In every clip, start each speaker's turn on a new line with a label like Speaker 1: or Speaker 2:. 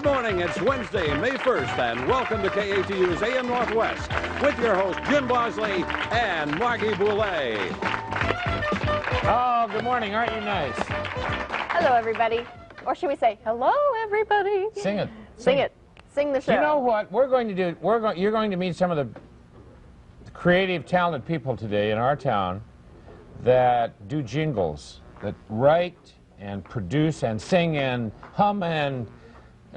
Speaker 1: Good morning, it's Wednesday, May 1st, and welcome to KATU's AM Northwest with your hosts, Jim Bosley and Margi Boule.
Speaker 2: Oh, good morning. Aren't you nice?
Speaker 3: Hello, everybody. Or should we say, hello, everybody?
Speaker 2: Sing it.
Speaker 3: Sing it. Sing the show.
Speaker 2: You know what we're going to do? You're going to meet some of the creative, talented people today in our town that do jingles, that write and produce and sing and hum and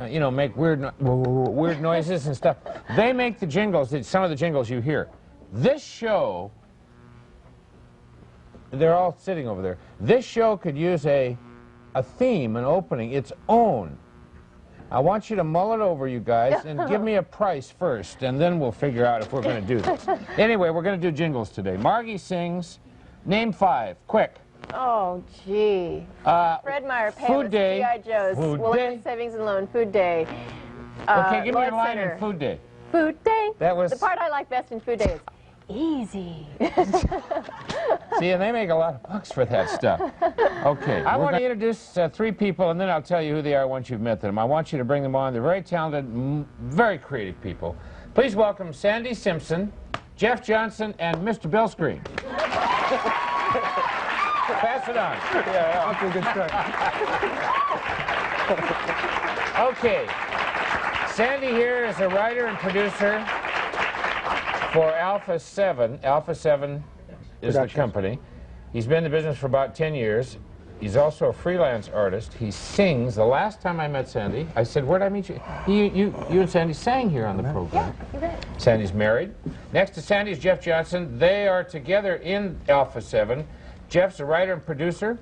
Speaker 2: you know, make weird noises and stuff. They make the jingles, some of the jingles you hear. This show, they're all sitting over there. This show could use a theme, an opening, its own. I want you to mull it over, you guys, and give me a price first, and then we'll figure out if we're going to do this. Anyway, we're going to do jingles today. Margi sings. Name 5, quick.
Speaker 3: Oh, gee. Fred Meyer,
Speaker 2: Food Day.
Speaker 3: G.I. Joe's, Williams Savings and Loan, Food Day.
Speaker 2: Okay, give me
Speaker 3: Lloyd
Speaker 2: your line
Speaker 3: Center.
Speaker 2: in Food Day.
Speaker 3: Food Day.
Speaker 2: That was...
Speaker 3: The part I like best in Food Day is easy.
Speaker 2: See, and they make a lot of bucks for that stuff. Okay. I want to introduce 3 people, and then I'll tell you who they are once you've met them. I want you to bring them on. They're very talented, very creative people. Please welcome Sandy Simpson, Jeff Johnson, and Mr. Bill Scream. Pass it on.
Speaker 4: Yeah, off to a good start.
Speaker 2: Okay. Sandy here is a writer and producer for Alpha 7. Alpha 7 is the company. He's been in the business for about 10 years. He's also a freelance artist. He sings. The last time I met Sandy, I said, where'd I meet you? You and Sandy sang here on the program.
Speaker 3: Yeah, you bet.
Speaker 2: Sandy's married. Next to Sandy is Jeff Johnson. They are together in Alpha 7. Jeff's a writer and producer.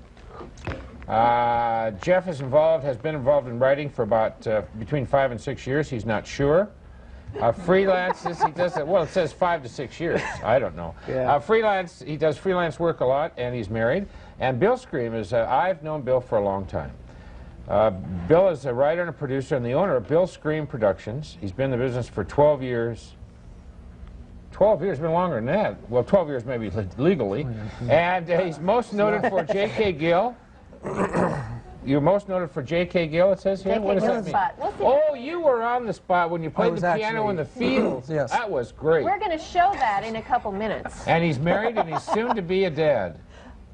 Speaker 2: Jeff has been involved in writing for about between 5 and 6 years. He's not sure. Freelances, he does it, well, it says 5 to 6 years. I don't know.
Speaker 4: Yeah.
Speaker 2: He does freelance work a lot, and he's married. And Bill Scream is, I've known Bill for a long time. Bill is a writer and a producer and the owner of Bill Scream Productions. He's been in the business for 12 years. 12 years, been longer than that. Well, 12 years maybe legally. And he's most noted for J.K. Gill. You're most noted for J.K. Gill, it says here? What does that mean? Oh, you were on the spot when you played the piano in the fields.
Speaker 4: Yes.
Speaker 2: That was great.
Speaker 3: We're going to show that in a couple minutes.
Speaker 2: And he's married and he's soon to be a dad.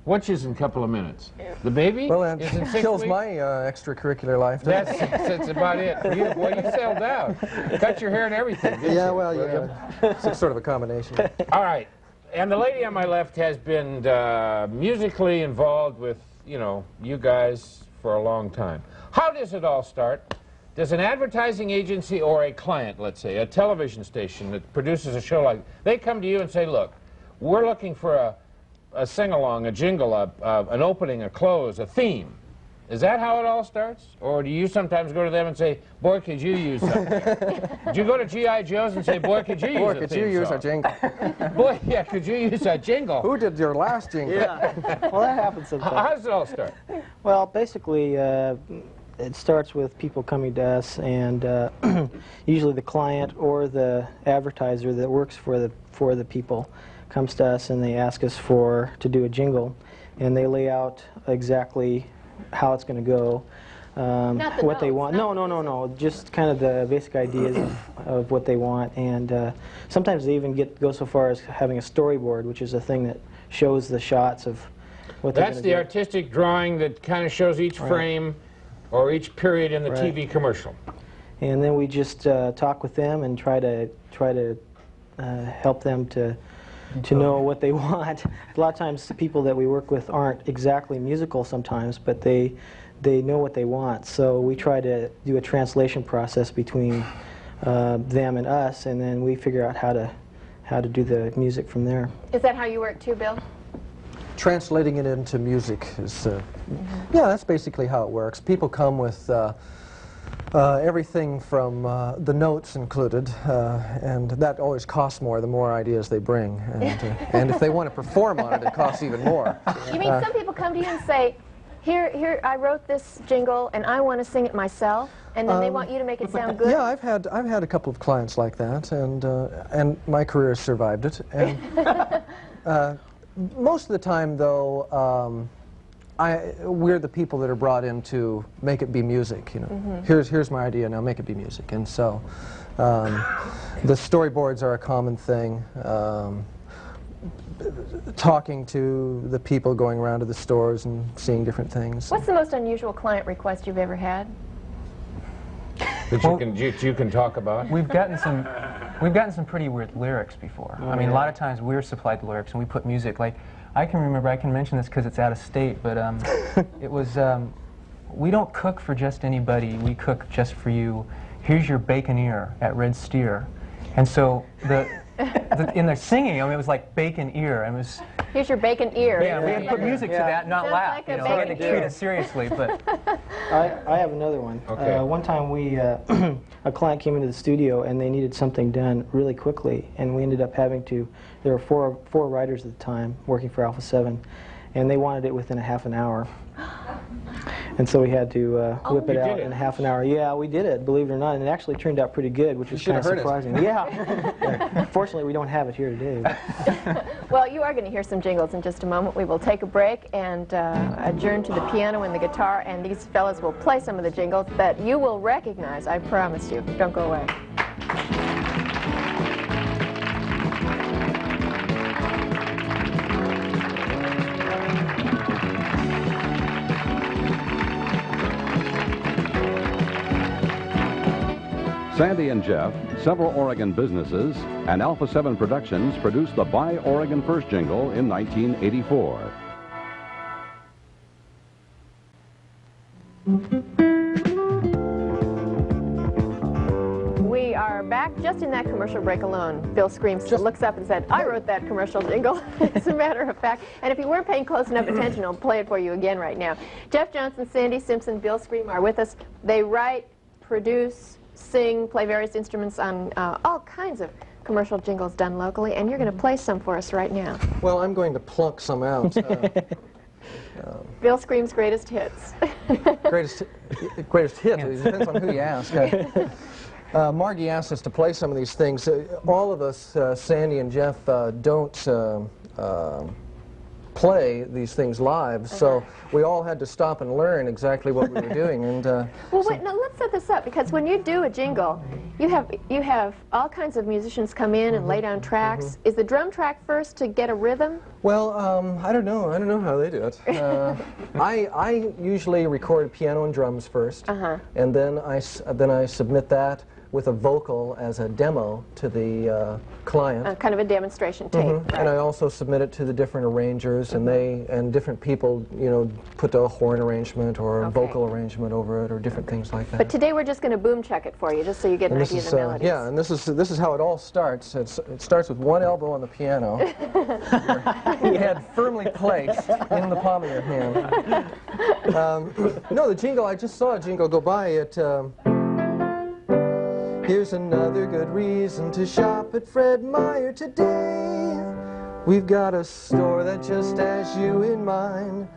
Speaker 2: Which is in a couple of minutes? The baby?
Speaker 4: Well, that
Speaker 2: is in 6
Speaker 4: kills
Speaker 2: weeks?
Speaker 4: my extracurricular life.
Speaker 2: That's about it. You settled down. Cut your hair and everything.
Speaker 4: Yeah, well, it's sort of a combination.
Speaker 2: All right. And the lady on my left has been musically involved with, you know, you guys for a long time. How does it all start? Does an advertising agency or a client, let's say, a television station that produces a show like, they come to you and say, look, we're looking for a sing-along, a jingle, an opening, a close, a theme. Is that how it all starts? Or do you sometimes go to them and say, boy, could you use something? Do you go to G.I. Joe's and say, boy, could you use a theme
Speaker 4: could you use
Speaker 2: song?
Speaker 4: a jingle?
Speaker 2: Boy, yeah, could you use a jingle?
Speaker 4: Who did your last jingle?
Speaker 5: Yeah, well, that happens sometimes.
Speaker 2: How does it all start?
Speaker 5: Well, basically, it starts with people coming to us, and usually the client or the advertiser that works for the people comes to us and they ask us to do a jingle, and they lay out exactly how it's going to go, what they want. No. Just kind of the basic ideas of what they want, and sometimes they even go so far as having a storyboard, which is a thing that shows the shots of what they're going to do.
Speaker 2: That's the artistic drawing that kind of shows each frame or each period in the TV commercial.
Speaker 5: And then we just talk with them and try to help them to know what they want. A lot of times the people that we work with aren't exactly musical sometimes, but they know what they want. So we try to do a translation process between them and us, and then we figure out how to do the music from there.
Speaker 3: Is that how you work too, Bill?
Speaker 4: Translating it into music is, yeah, that's basically how it works. People come with everything from the notes included, and that always costs more the more ideas they bring. And if they want to perform on it, it costs even more.
Speaker 3: You mean some people come to you and say, here, I wrote this jingle and I want to sing it myself, and then they want you to make it sound good?
Speaker 4: Yeah, I've had a couple of clients like that, and my career has survived it. And most of the time, though, we're the people that are brought in to make it be music. You know, here's my idea. Now make it be music. And so the storyboards are a common thing. Talking to the people, going around to the stores and seeing different things.
Speaker 3: What's the most unusual client request you've ever had?
Speaker 2: That you can talk about?
Speaker 6: We've gotten some pretty weird lyrics before. I mean, a lot of times we're supplied the lyrics and we put music. Like, I can mention this because it's out of state, but it was, we don't cook for just anybody, we cook just for you. Here's your bacon ear at Red Steer. And so in the singing, I mean, it was like bacon ear. It was.
Speaker 3: Here's your bacon ear.
Speaker 6: Yeah, we had to put music to that, not
Speaker 3: Sounds
Speaker 6: laugh.
Speaker 3: like a
Speaker 6: You know, we had to
Speaker 3: bacon
Speaker 6: treat
Speaker 3: ear.
Speaker 6: it seriously, but.
Speaker 5: I have another one.
Speaker 2: Okay.
Speaker 5: One time a client came into the studio and they needed something done really quickly, and we ended up having to, there were four writers at the time working for Alpha 7, and they wanted it within a half an hour. And so we had to whip it out in a half an hour. Yeah, we did it, believe it or not, and it actually turned out pretty good, which was kind of surprising. Yeah. Fortunately, we don't have it here today.
Speaker 3: Well, you are going to hear some jingles in just a moment. We will take a break and adjourn to the piano and the guitar, and these fellas will play some of the jingles that you will recognize, I promise you. Don't go away.
Speaker 1: Sandy and Jeff, several Oregon businesses, and Alpha 7 Productions produced the Buy Oregon First jingle in 1984.
Speaker 3: We are back just in that commercial break alone. Bill Screams looks up and said, I wrote that commercial jingle, as a matter of fact. And if you weren't paying close enough attention, I'll play it for you again right now. Jeff Johnson, Sandy Simpson, Bill Scream are with us. They write, produce, sing, play various instruments on all kinds of commercial jingles done locally, and you're going to play some for us right now.
Speaker 4: Well, I'm going to plunk some out.
Speaker 3: Bill Scream's greatest hits.
Speaker 4: Greatest hit. It depends on who you ask. Margie asked us to play some of these things. All of us, Sandy and Jeff, don't play these things live, so we all had to stop and learn exactly what we were doing. And
Speaker 3: well, wait, now let's set this up, because when you do a jingle, you have all kinds of musicians come in and lay down tracks. Is the drum track first to get a rhythm?
Speaker 4: well, I don't know. I don't know how they do it. I usually record piano and drums first, and then I submit that with a vocal as a demo to the client.
Speaker 3: Kind of a demonstration tape. Right.
Speaker 4: And I also submit it to the different arrangers, and different people, you know, put a horn arrangement or a vocal arrangement over it, or different things like that.
Speaker 3: But today we're just going to boom check it for you, just so you get an idea of the melodies.
Speaker 4: yeah, and this is how it all starts. It starts with one elbow on the piano, your head firmly placed in the palm of your hand. No, the jingle, I just saw a jingle go by. Here's another good reason to shop at Fred Meyer today. We've got a store that just has you in mind.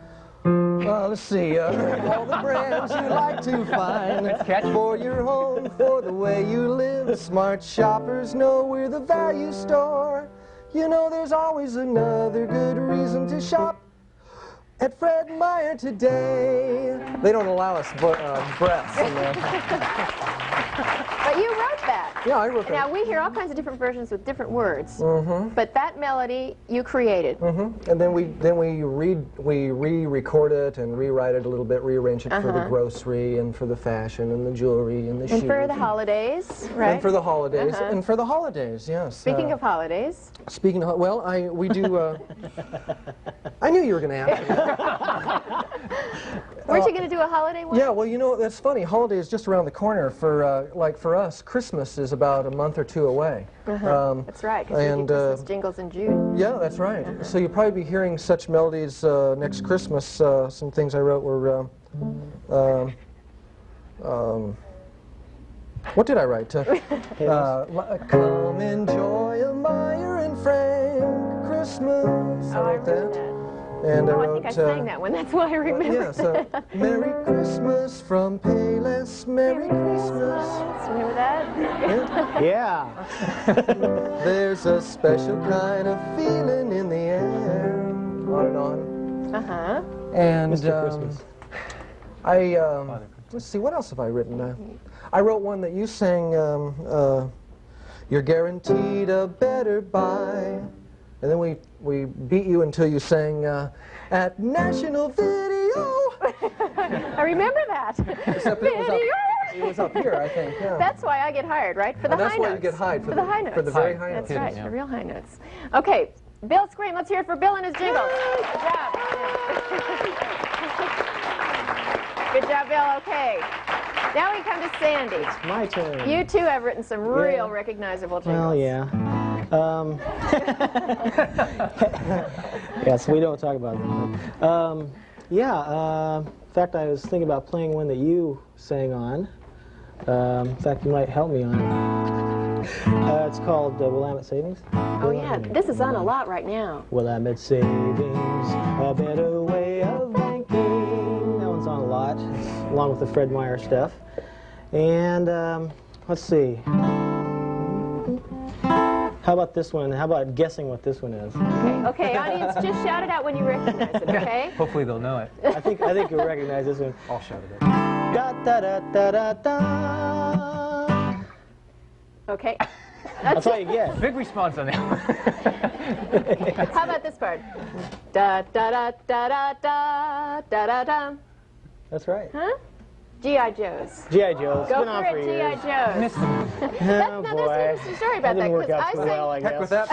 Speaker 4: Well, let's see, all the brands you like to find for your home, for the way you live. Smart shoppers know we're the value store. You know there's always another good reason to shop at Fred Meyer today. They don't allow us breaths in there.
Speaker 3: But you wrote that.
Speaker 4: Yeah, I wrote that.
Speaker 3: Now, we hear all kinds of different versions with different words. But that melody you created.
Speaker 4: And then we re-record it and rewrite it a little bit, rearrange it for the grocery and for the fashion and the jewelry and the shoes.
Speaker 3: And for the holidays, right?
Speaker 4: And for the holidays. And for the holidays, yes.
Speaker 3: Speaking of holidays.
Speaker 4: Speaking of, well, we do, I knew you were going to ask me that.
Speaker 3: Weren't you going to do a holiday one?
Speaker 4: Yeah, well, you know, that's funny. Holiday is just around the corner. Like for us, Christmas is about a month or two away.
Speaker 3: That's right, because you do Christmas jingles in June.
Speaker 4: Yeah, that's right. So you'll probably be hearing such melodies next Christmas. Some things I wrote were, what did I write? Come enjoy a Meyer and Frank Christmas.
Speaker 3: I wrote that.
Speaker 4: And I
Speaker 3: think I sang that one. That's why I remember.
Speaker 4: Yeah, so Merry Christmas from Payless. Merry Christmas.
Speaker 3: Remember that?
Speaker 5: Yeah.
Speaker 4: There's a special kind of feeling in the air. On and on. And
Speaker 5: Mr. Christmas.
Speaker 4: let's see, what else have I written? I wrote one that you sang, You're Guaranteed a Better Buy. And then we beat you until you sang, At National Video.
Speaker 3: I remember that.
Speaker 4: Except it was up here, I think. Yeah.
Speaker 3: That's why I get hired, right? For the high notes.
Speaker 4: That's why you get hired,
Speaker 3: for the high notes.
Speaker 4: For the very high notes.
Speaker 3: That's right,
Speaker 6: Yeah.
Speaker 3: the real high notes. Okay, Bill Scream, let's hear it for Bill and his jingles. Good job. Good job, Bill. Okay. Now we come to Sandy.
Speaker 5: My turn.
Speaker 3: You too have written some real recognizable jingles.
Speaker 5: Well, yeah. Yes, we don't talk about that. In fact, I was thinking about playing one that you sang on. In fact, you might help me on it. It's called Willamette Savings.
Speaker 3: Oh, yeah. This is on a lot right now.
Speaker 5: Willamette Savings, a better way of banking. That one's on a lot, along with the Fred Meyer stuff. And let's see. How about this one? How about guessing what this one is?
Speaker 3: Okay, audience, just shout it out when you recognize it, okay?
Speaker 6: Hopefully they'll know it.
Speaker 5: I think you'll recognize this one.
Speaker 6: I'll shout it.
Speaker 5: Da da da da da da.
Speaker 3: Okay.
Speaker 5: That's all you get.
Speaker 6: Big response on that one.
Speaker 3: How about this part? Da da da da da da da da da.
Speaker 5: That's right.
Speaker 3: Huh? G.I. Joe's.
Speaker 5: G.I. Joe. It's
Speaker 3: Go
Speaker 5: been on
Speaker 3: for
Speaker 5: for
Speaker 3: it,
Speaker 5: years.
Speaker 3: G.I. Joe's.
Speaker 6: Missed it.
Speaker 5: Oh,
Speaker 3: Now,
Speaker 5: boy.
Speaker 3: there's an interesting story about
Speaker 5: That didn't
Speaker 3: that,
Speaker 5: work out
Speaker 3: because
Speaker 5: too
Speaker 3: I
Speaker 5: well, I
Speaker 3: sang...
Speaker 5: guess.
Speaker 4: With that.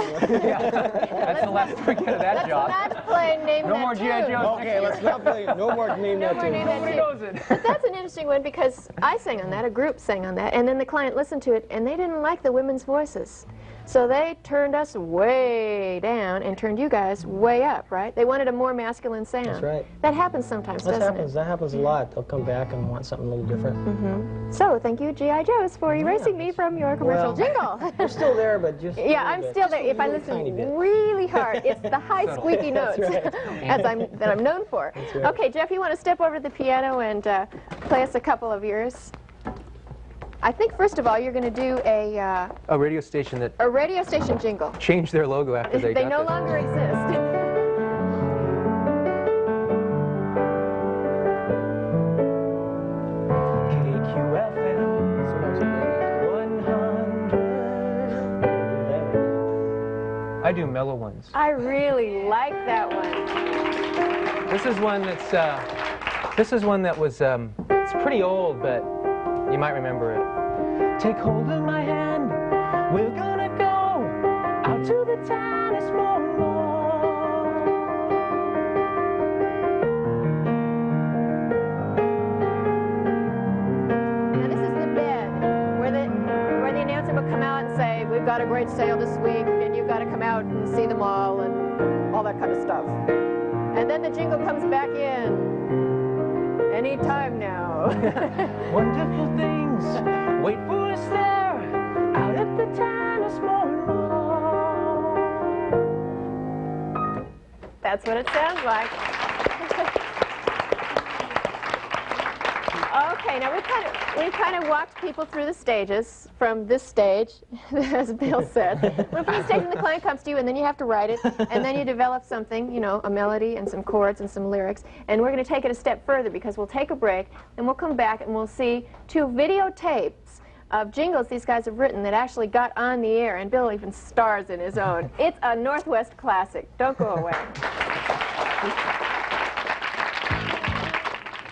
Speaker 6: That's the last we get of that
Speaker 3: Let's
Speaker 6: job.
Speaker 3: not play Name
Speaker 6: No
Speaker 3: That
Speaker 6: more G.I.
Speaker 3: Tune.
Speaker 6: Joes.
Speaker 5: Okay, let's not play. No more name
Speaker 3: No
Speaker 5: that
Speaker 3: more
Speaker 5: tune.
Speaker 3: Name That
Speaker 6: Nobody
Speaker 3: Tune.
Speaker 6: knows it.
Speaker 3: But that's an interesting one, because I sang on that, a group sang on that, and then the client listened to it, and they didn't like the women's voices. So they turned us way down and turned you guys way up, right? They wanted a more masculine sound.
Speaker 5: That's right.
Speaker 3: That happens sometimes, doesn't it?
Speaker 5: That happens a lot. They'll come back and want something a little different.
Speaker 3: So thank you, G.I. Joe's, for erasing me from your commercial jingle.
Speaker 5: You're still there, but just
Speaker 3: Yeah, I'm still there. If I listen really hard, it's the high squeaky notes
Speaker 5: right.
Speaker 3: that I'm known for.
Speaker 5: right.
Speaker 3: Okay, Jeff, you want to step over to the piano and play us a couple of yours? I think first of all you're going to do
Speaker 6: A radio station that
Speaker 3: a radio station jingle.
Speaker 6: changed their logo after they got
Speaker 3: no
Speaker 6: this.
Speaker 3: longer exist.
Speaker 6: I do mellow ones.
Speaker 3: I really like that one.
Speaker 6: This is one that's it's pretty old, but you might remember it. Take hold of my hand, we're gonna go out to the tiny small mall.
Speaker 3: Now this is the bed where the announcer will come out and say, we've got a great sale this week and you've got to come out and see them all and all that kind of stuff. And then the jingle comes back in. Any time now.
Speaker 6: Wonderful things wait for us there out at the tiny small mall.
Speaker 3: That's what it sounds like. Okay, now we've kind of walked people through the stages from this stage, as Bill said. We're from the stage when the client comes to you, and then you have to write it, and then you develop something, you know, a melody and some chords and some lyrics. And we're going to take it a step further, because we'll take a break, and we'll come back and we'll see 2 videotapes of jingles these guys have written that actually got on the air, and Bill even stars in his own. It's a Northwest classic. Don't go away.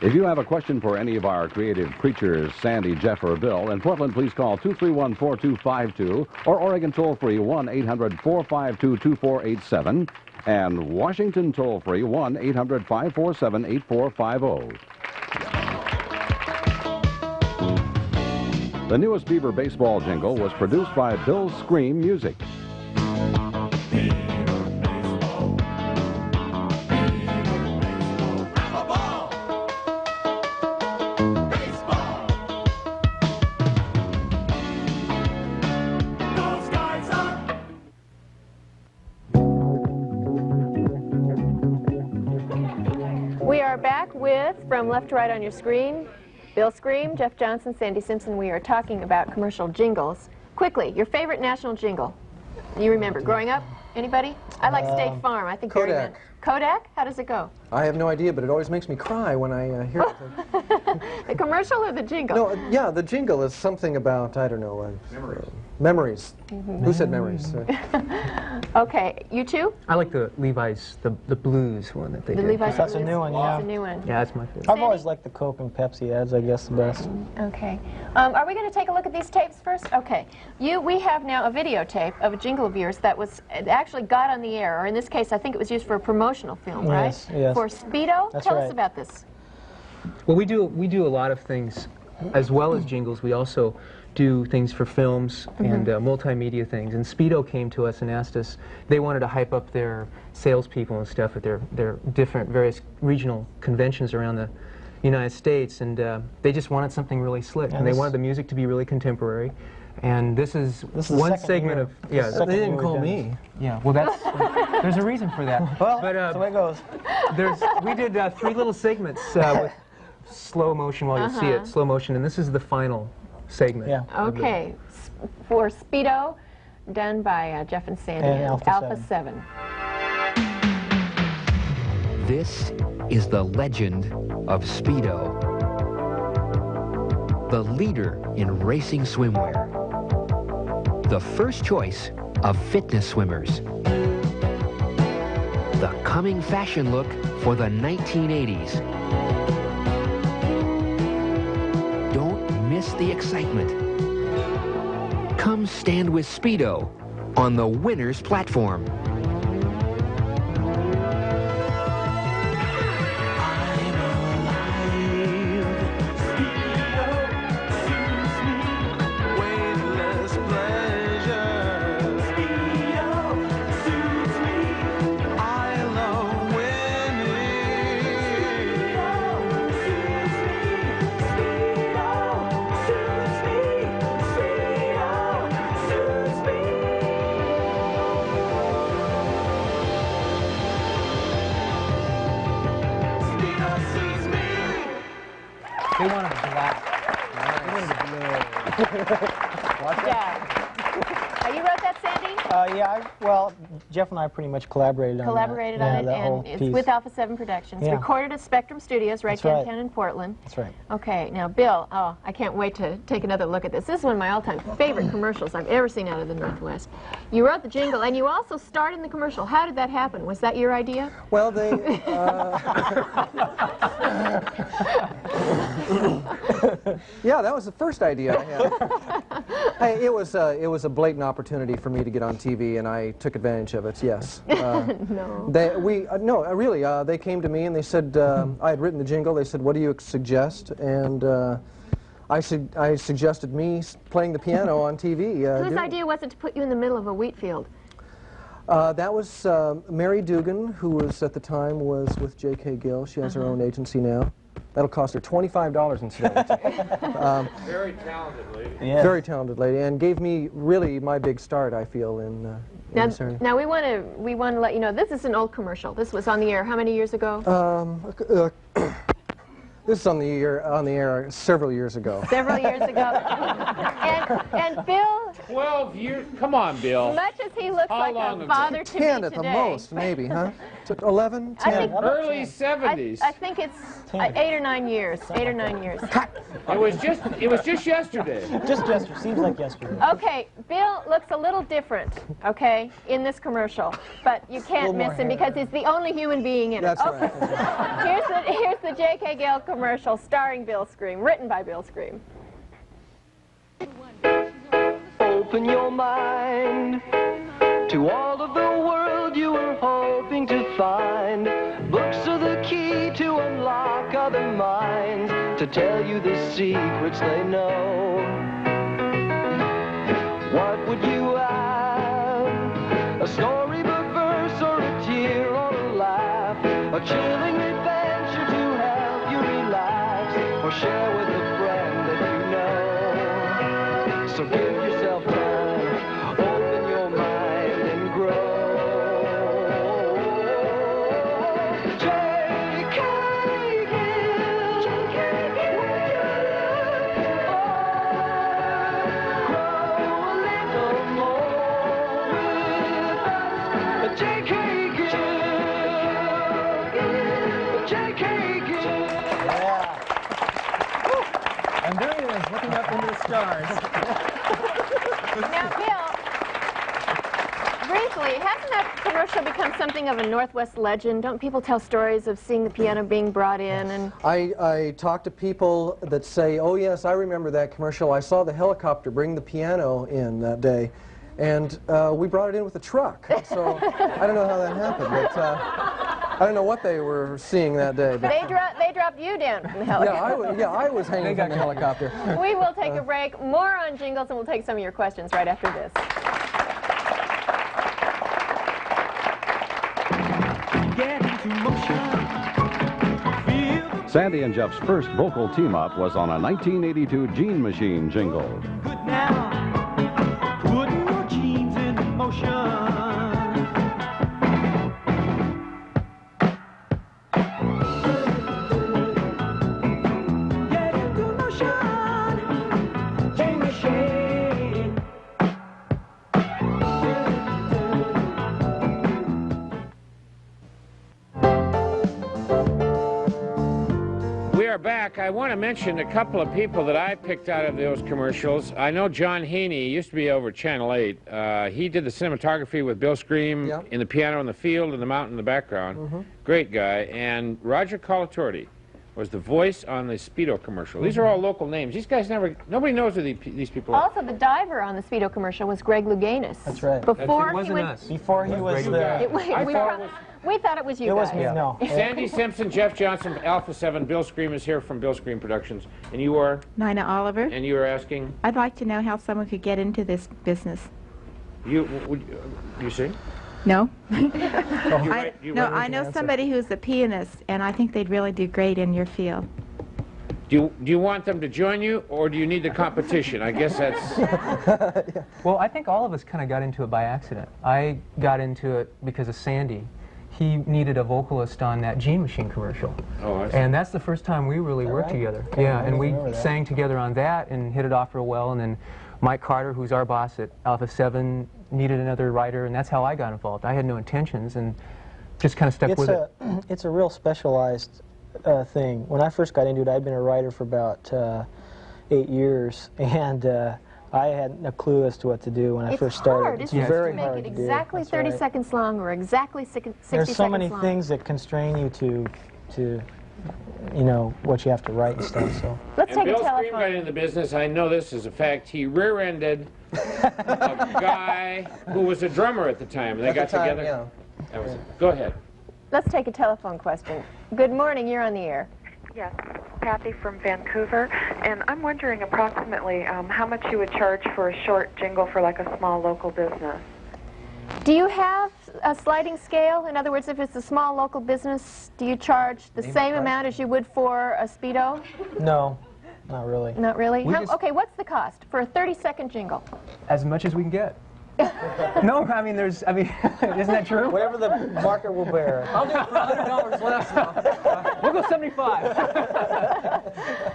Speaker 1: If you have a question for any of our creative creatures, Sandy, Jeff, or Bill, in Portland, please call 231-4252 or Oregon toll-free 1-800-452-2487 and Washington toll-free 1-800-547-8450. The newest Beaver baseball jingle was produced by Bill Scream Music.
Speaker 3: We are back with, from left to right on your screen, Bill Scream, Jeff Johnson, Sandy Simpson. We are talking about commercial jingles. Quickly, your favorite national jingle. You remember, growing up? Anybody? I like State Farm. I think Gary
Speaker 4: Kodak.
Speaker 3: meant- Kodak? How does it go?
Speaker 4: I have no idea, but it always makes me cry when I hear it.
Speaker 3: The commercial or the jingle?
Speaker 4: No, yeah, the jingle is something about, I don't know. Memories. Who said memories?
Speaker 3: Okay, you two?
Speaker 6: I like the Levi's, the blues one that they
Speaker 3: The
Speaker 6: did.
Speaker 3: Levi's.
Speaker 5: That's a new one, yeah.
Speaker 3: That's a new one.
Speaker 6: Yeah, that's my favorite.
Speaker 5: I've always liked the Coke and Pepsi ads, I guess, the best.
Speaker 3: Okay. Are we going to take a look at these tapes first? Okay. We have now a videotape of a jingle of yours that it actually got on the air, or in this case, I think it was used for a promotional film, right?
Speaker 5: Yes, yes.
Speaker 3: For Speedo?
Speaker 5: That's
Speaker 3: Tell us
Speaker 5: right.
Speaker 3: about this.
Speaker 6: Well, we do a lot of things, as well as jingles. We also do things for films and multimedia things. And Speedo came to us and asked us, they wanted to hype up their salespeople and stuff at their different various regional conventions around the United States, and they just wanted something really slick, and they wanted the music to be really contemporary. And this is
Speaker 5: the
Speaker 6: one
Speaker 5: second
Speaker 6: segment
Speaker 5: year.
Speaker 6: of, yeah.
Speaker 5: Second
Speaker 4: They didn't
Speaker 5: year
Speaker 4: call
Speaker 5: we've done
Speaker 4: me.
Speaker 5: this.
Speaker 6: Yeah, well, that's there's a reason for that.
Speaker 5: Well,
Speaker 6: But,
Speaker 5: that's the way it goes.
Speaker 6: we did 3 little segments with slow motion while you see it, slow motion, and this is the final segment.
Speaker 5: Yeah.
Speaker 3: Okay. For Speedo, done by Jeff and Sandy.
Speaker 5: And Alpha
Speaker 3: 7.
Speaker 7: This is the legend of Speedo, the leader in racing swimwear, the first choice of fitness swimmers, the coming fashion look for the 1980s. Don't miss the excitement. Come stand with Speedo on the winner's platform.
Speaker 6: They wanted a black. They wanted a blue.
Speaker 3: Yeah. You wrote that, Sandy?
Speaker 5: Yeah, well, Jeff and I pretty much collaborated on that.
Speaker 3: Collaborated
Speaker 5: Yeah,
Speaker 3: on it,
Speaker 5: that whole
Speaker 3: and it's
Speaker 5: piece.
Speaker 3: with Alpha 7 Productions.
Speaker 5: Yeah.
Speaker 3: Recorded at Spectrum Studios right
Speaker 5: That's right.
Speaker 3: downtown in Portland.
Speaker 5: That's right.
Speaker 3: Okay, now Bill, I can't wait to take another look at this. This is one of my all-time favorite commercials I've ever seen out of the Northwest. You wrote the jingle, and you also starred in the commercial. How did that happen? Was that your idea?
Speaker 4: Well, they... yeah, that was the first idea I had. Hey, it was a blatant opportunity for me to get on TV, and I took advantage of it. Yes.
Speaker 3: No.
Speaker 4: Really. They came to me and they said I had written the jingle. They said, "What do you suggest?" And I suggested me playing the piano on TV.
Speaker 3: Whose idea was it to put you in the middle of a wheat field?
Speaker 4: That was Mary Dugan, who was at the time was with J.K. Gill. She has her own agency now. That'll cost her $25 in today.
Speaker 2: Very talented lady.
Speaker 5: Yeah.
Speaker 4: Very talented lady, and gave me really my big start, I feel, in this area.
Speaker 3: Now we want to let you know this is an old commercial. This was on the air how many years ago?
Speaker 4: This is on the air several years ago.
Speaker 3: Several years ago. and Bill,
Speaker 2: 12 years. Come on, Bill.
Speaker 3: much as he looks
Speaker 2: How
Speaker 3: like
Speaker 2: long
Speaker 3: a
Speaker 2: ago?
Speaker 3: father to
Speaker 4: 10
Speaker 3: me
Speaker 4: at the
Speaker 3: today,
Speaker 4: most, maybe, huh? 11,
Speaker 3: I
Speaker 4: 10?
Speaker 3: think-
Speaker 2: Early 70s.
Speaker 3: I think it's 8 or 9 years. 8 or 9 years.
Speaker 2: It was just yesterday.
Speaker 5: Just yesterday. Seems like yesterday.
Speaker 3: Okay, Bill looks a little different, okay, in this commercial, but you can't
Speaker 5: more
Speaker 3: miss him
Speaker 5: hair.
Speaker 3: because he's the only human being in it.
Speaker 4: That's
Speaker 3: Okay.
Speaker 4: right.
Speaker 3: Here's the J.K. Gill commercial starring Bill Scream, written by Bill Scream.
Speaker 8: Open your mind to all of the world you were hoping to find. Books are the key to unlock other minds, to tell you the secrets they know. What would you have? A storybook verse or a tear or a laugh? A chilling adventure to help you relax, or share with a friend that you know. So give yourself time, open your mind and grow. J.K. Gill, grow a little more with us.
Speaker 6: I'm doing this, looking up into the stars.
Speaker 3: Now, Bill, briefly, hasn't that commercial become something of a Northwest legend? Don't people tell stories of seeing the piano being brought in? And
Speaker 4: I talk to people that say, oh yes, I remember that commercial. I saw the helicopter bring the piano in that day, and we brought it in with a truck. So I don't know how that happened, but I don't know what they were seeing that day. But
Speaker 3: they dropped you down from the helicopter.
Speaker 4: I was hanging from the helicopter.
Speaker 3: We will take a break. More on jingles, and we'll take some of your questions right after this.
Speaker 1: Sandy and Jeff's first vocal team-up was on a 1982 Gene Machine jingle.
Speaker 8: Good now, putting your jeans in motion. Get into motion, Gene Machine.
Speaker 2: We are back. I want to mention a couple of people that I picked out of those commercials. I know John Haney, used to be over Channel 8. He did the cinematography with Bill Scream in the piano in the field and the mountain in the background. Great guy. And Roger Colatorti was the voice on the Speedo commercial. These are all local names. These guys nobody knows who these people are.
Speaker 3: Also, the diver on the Speedo commercial was Greg Louganis.
Speaker 5: That's right.
Speaker 3: Before
Speaker 6: It wasn't
Speaker 3: he went,
Speaker 6: us.
Speaker 5: Before he was the...
Speaker 3: we thought it was you
Speaker 5: It was
Speaker 3: guys.
Speaker 5: me, no.
Speaker 2: Sandy Simpson, Jeff Johnson, Alpha 7, Bill Scream is here from Bill Scream Productions. And you are?
Speaker 9: Nina Oliver.
Speaker 2: And you are asking?
Speaker 9: I'd like to know how someone could get into this business.
Speaker 2: You sing?
Speaker 9: No?
Speaker 2: You
Speaker 9: I know somebody who's a pianist, and I think they'd really do great in your field.
Speaker 2: Do you want them to join you, or do you need the competition? I guess that's...
Speaker 6: Well, I think all of us kind of got into it by accident. I got into it because of Sandy. He needed a vocalist on that Gene Machine commercial.
Speaker 2: Oh, I see.
Speaker 6: And that's the first time we really worked together. Yeah, and we sang together on that and hit it off real well. And then Mike Carter, who's our boss at Alpha 7, needed another writer, and that's how I got involved. I had no intentions and just kind of stuck with it.
Speaker 5: It's a real specialized thing. When I first got into it, I'd been a writer for about 8 years, and I had no clue as to what to do when I first started.
Speaker 3: It's
Speaker 5: very
Speaker 3: hard
Speaker 5: hard
Speaker 3: to
Speaker 5: to
Speaker 3: make
Speaker 5: do.
Speaker 3: it exactly 30 seconds long or exactly 60 seconds long.
Speaker 5: There's so many things that constrain you to you know, what you have to write and stuff. So
Speaker 3: let's take a
Speaker 2: Bill Scream
Speaker 3: telephone.
Speaker 2: got into the business. I know this as a fact. He rear-ended a guy who was a drummer at the time. They got together.
Speaker 4: Yeah.
Speaker 2: That was it. Go ahead.
Speaker 3: Let's take a telephone question. Good morning. You're on the air.
Speaker 10: Yes, Kathy from Vancouver, and I'm wondering approximately how much you would charge for a short jingle for like a small local business.
Speaker 3: Do you have a sliding scale? In other words, if it's a small local business, do you charge the same amount as you would for a Speedo?
Speaker 5: no, not really.
Speaker 3: Not really?
Speaker 6: We just-
Speaker 3: Okay, what's the cost for a 30-second jingle?
Speaker 6: As much as we can get. No, I mean, isn't that true?
Speaker 5: Whatever the market will bear.
Speaker 6: I'll do it for $100 less. We'll go 75.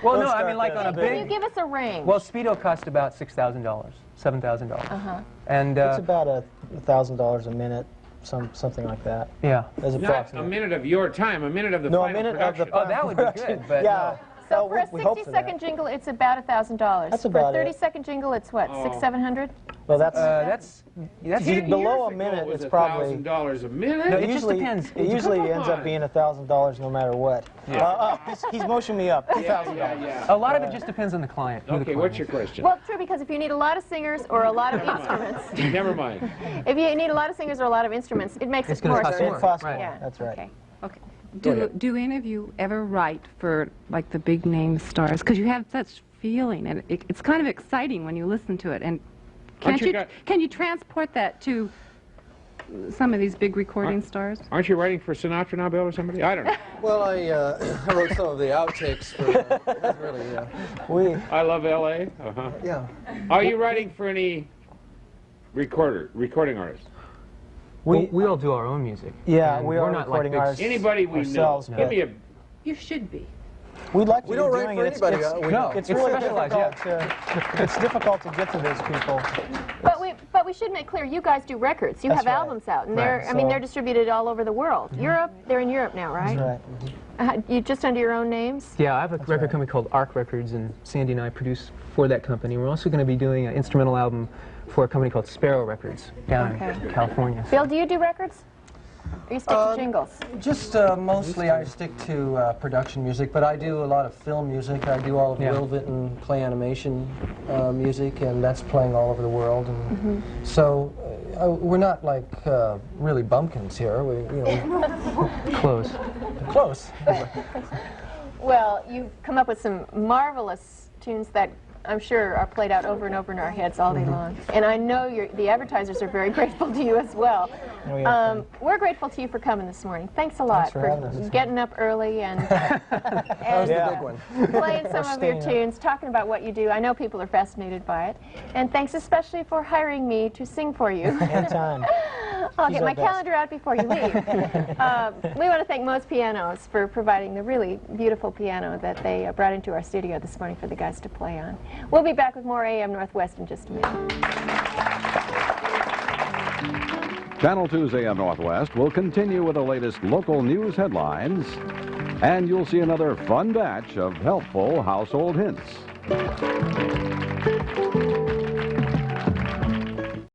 Speaker 6: Well, no, I mean, like on a
Speaker 3: Can you
Speaker 6: big...
Speaker 3: give us a range?
Speaker 6: Well, Speedo cost about $6,000, $7,000. And
Speaker 5: It's about $1,000 a minute, something like that.
Speaker 6: yeah.
Speaker 5: As
Speaker 2: Not a
Speaker 5: approximate.
Speaker 2: minute of your time, a minute of the
Speaker 5: No, a
Speaker 2: final
Speaker 5: minute of
Speaker 2: production.
Speaker 5: the
Speaker 6: Oh, that would be good, but
Speaker 5: yeah.
Speaker 3: so
Speaker 5: well,
Speaker 3: for a
Speaker 5: we hope for that.
Speaker 3: 60-second jingle, it's about $1,000.
Speaker 5: That's
Speaker 3: for
Speaker 5: about
Speaker 3: a
Speaker 5: it.
Speaker 3: 30-second jingle, it's what,
Speaker 2: Oh.
Speaker 3: $600-700?
Speaker 5: Well, that's
Speaker 6: that's
Speaker 5: below a minute.
Speaker 2: It was
Speaker 5: It's probably
Speaker 2: $1,000 a minute.
Speaker 6: No, it just
Speaker 5: usually
Speaker 6: depends.
Speaker 5: it usually
Speaker 2: Come
Speaker 5: ends
Speaker 2: on.
Speaker 5: up being $1,000 no matter what. He's motioning me up. $2,000.
Speaker 2: Yeah.
Speaker 6: a lot of it just depends on the client. who the
Speaker 2: Okay,
Speaker 6: client
Speaker 2: what's your
Speaker 6: is.
Speaker 2: question?
Speaker 3: Well, true, because if you need a lot of singers or a lot of instruments,
Speaker 2: Never mind.
Speaker 3: if you need a lot of singers or a lot of instruments, it makes
Speaker 6: It's
Speaker 3: it
Speaker 6: gonna
Speaker 3: more
Speaker 6: cost
Speaker 5: It
Speaker 6: more.
Speaker 3: expensive.
Speaker 5: costs more.
Speaker 3: Yeah.
Speaker 5: That's right.
Speaker 3: Okay.
Speaker 11: Okay. Do any of you ever write for like the big name stars? Because you have such feeling, and it's kind of exciting when you listen to it. And can you transport that to some of these big recording stars?
Speaker 2: Aren't you writing for Sinatra now, Bill, or somebody? I don't know.
Speaker 4: Well, I wrote some of the outtakes for really,
Speaker 2: I love L.A. Uh-huh.
Speaker 4: yeah.
Speaker 2: Are you writing for any recording artists?
Speaker 6: We all do our own music.
Speaker 5: Yeah,
Speaker 6: And
Speaker 5: we
Speaker 6: we're
Speaker 5: are
Speaker 6: not like
Speaker 5: recording
Speaker 6: big
Speaker 5: ours
Speaker 2: Anybody we
Speaker 5: ourselves.
Speaker 2: know?
Speaker 5: but
Speaker 2: Give me a...
Speaker 11: You should be.
Speaker 5: We'd like to
Speaker 4: We
Speaker 5: be
Speaker 4: don't
Speaker 5: doing
Speaker 4: write
Speaker 5: it.
Speaker 4: for anybody.
Speaker 5: It's really difficult it's difficult to get to those people.
Speaker 3: But we should make clear, you guys do records. You
Speaker 5: That's
Speaker 3: have
Speaker 5: right.
Speaker 3: albums out, and
Speaker 5: Right.
Speaker 3: I mean, they're distributed all over the world. Europe, they're in Europe now, right?
Speaker 5: That's right.
Speaker 3: You just under your own names?
Speaker 6: Yeah, I have a record company called Arc Records, and Sandy and I produce for that company. We're also going to be doing an instrumental album for a company called Sparrow Records down in California.
Speaker 3: Bill, do you do records? Or you stick to jingles?
Speaker 4: Just mostly I stick to production music, but I do a lot of film music. I do all of Will Vinton play animation music, and that's playing all over the world. And so we're not like really bumpkins here. We, you know,
Speaker 6: Close.
Speaker 4: Close.
Speaker 3: Well, you've come up with some marvelous tunes that I'm sure are played out over and over in our heads all day long. And I know the advertisers are very grateful to you as well. We're grateful to you for coming this morning. Thanks a lot for getting up early and,
Speaker 4: That was the big one.
Speaker 3: playing some of your tunes, talking about what you do. I know people are fascinated by it. And thanks especially for hiring me to sing for you.
Speaker 5: Anytime.
Speaker 3: I'll get my calendar out before you leave. We want to thank Moe's Pianos for providing the really beautiful piano that they brought into our studio this morning for the guys to play on. We'll be back with more AM Northwest in just a minute.
Speaker 1: Channel 2's AM Northwest will continue with the latest local news headlines, and you'll see another fun batch of helpful household hints.